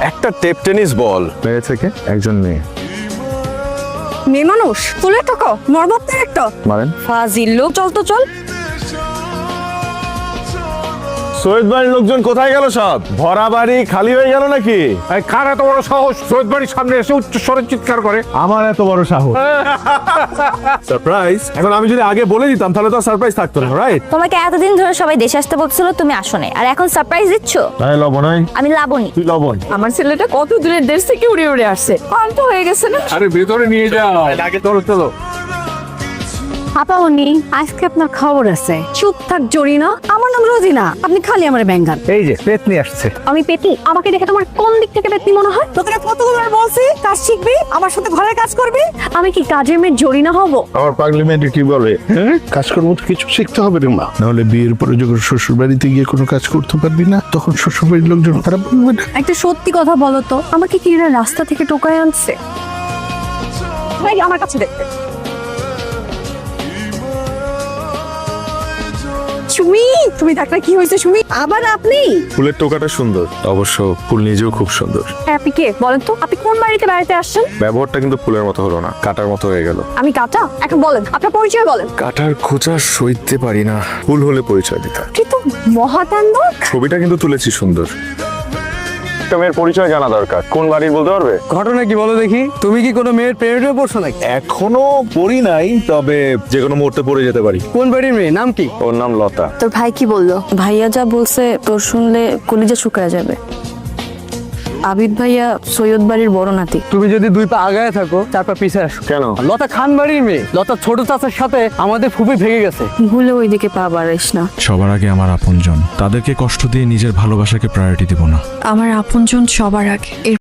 একটা tape tennis ball. মেয়ে থেকে একজন মেয়ে। মেয়ে মানুষ তুলে টাকা মরবত্তের একটা মানেন? ফাজিল লোক। চল তো চল। সৈয়দ বাড়ির লোকজন কোথায় গেল সব? ভরা বাড়ি খালি হয়ে গেল নাকি? কার এত বড় সাহস সৈয়দ বাড়ির সামনে এসে উচ্চ স্বরে চিৎকার করে? আমার এত বড় সাহস। সারপ্রাইজ? এখন আমি যদি আগে বলে দিতাম তাহলে তো সারপ্রাইজ থাকতো না, রাইট? তোমাকে এতদিন ধরে সবাই দেশে আসতে বলছিল, তুমি আসো নাই, আর এখন সারপ্রাইজ দিচ্ছ। তাই লবণাই, আমি লাবণী। তুই লবণ। আমার ছেলেটা কত দূরের দেশ থেকে উড়ে উড়ে আসছে, ক্লান্ত হয়ে গেছে না? আরে ভেতরে নিয়ে যাও। আগে চলো চলো। আপা উনি আজকে আপনার খবর আছে। চুপ থাক জরিনা, আমার নাম রোজিনা, আপনি খালি আমার ব্যাঙ্গান। এই যে পেতনি আসছে। আমি পেতনি? আমাকে দেখে তোমার কোন দিক থেকে পেতনি মনে হয়? তোকে কতবার বলছি কাজ শিখবি, আমার সাথে ঘরের কাজ করবি। আমি কি কাজের মেয়ে জরিনা হব? আমার পার্লামেন্টে কি বলে, কাজকর্ম তো কিছু শিখতে হবে রে মা, নাহলে বিয়ের পরে যখন শ্বশুর বাড়িতে গিয়ে কোনো কাজ করতে পারবি না, তখন শ্বশুর বাড়ির লোকজন খারাপ বলবে না। একটা সত্যি কথা বলো তো, আমাকে কি এরা রাস্তা থেকে টোকায় আনছে? ভাই আমার কাছে দেখতে। সুমি, তুমি ডাক্তার কি হয়েছে সুমি? আবার আপনি? ফুলের টোকাটা সুন্দর, অবশ্য ফুল নিজেও খুব সুন্দর। আপনি কে বলেন তো? আপনি কোন বাড়িতে বেড়াতে আসছেন? ব্যবহারটা কিন্তু ফুলের মতো হলো না, কাটার মতো হয়ে গেল। আমি কাটা? এখন বলেন আপনার পরিচয় বলেন। কাটার খোঁচা সইতে পারি না, ফুল হলে পরিচয় দিতাম। কিন্তু মহাতান্ড। ছবিটা কিন্তু তুলেছি সুন্দর। একটা মেয়ের পরিচয় জানা দরকার, কোন বাড়ির বলতে পারবে? ঘটনা কি বলো দেখি? তুমি কি কোনো মেয়ের প্রেমে পড়ছো নাকি? এখনো পড়ি নাই, তবে যে কোনো মুহূর্তে পড়ে যেতে পারি। কোন বাড়ির মেয়ে, নাম কি? ওর নাম লতা। তোর ভাই কি বললো? ভাইয়া যা বলছে তোর শুনলে কলিজা শুকায় যাবে। আবিদ ভাইয়া সৈয়দ বাড়ির বড় নাতি। তুমি যদি 2 পা আগায় থাকো 4 পা পিছে আসো। কেন? লতা খান বাড়ির মেয়ে। লতা ছোট চাচার সাথে আমাদের ফুপি ভেঙে গেছে। ভুলে ওইদিকে পা বাড়াইস না। সবার আগে আমার আপনজন, তাদেরকে কষ্ট দিয়ে নিজের ভালোবাসাকে প্রায়োরিটি দিব না। আমার আপনজন সবার আগে।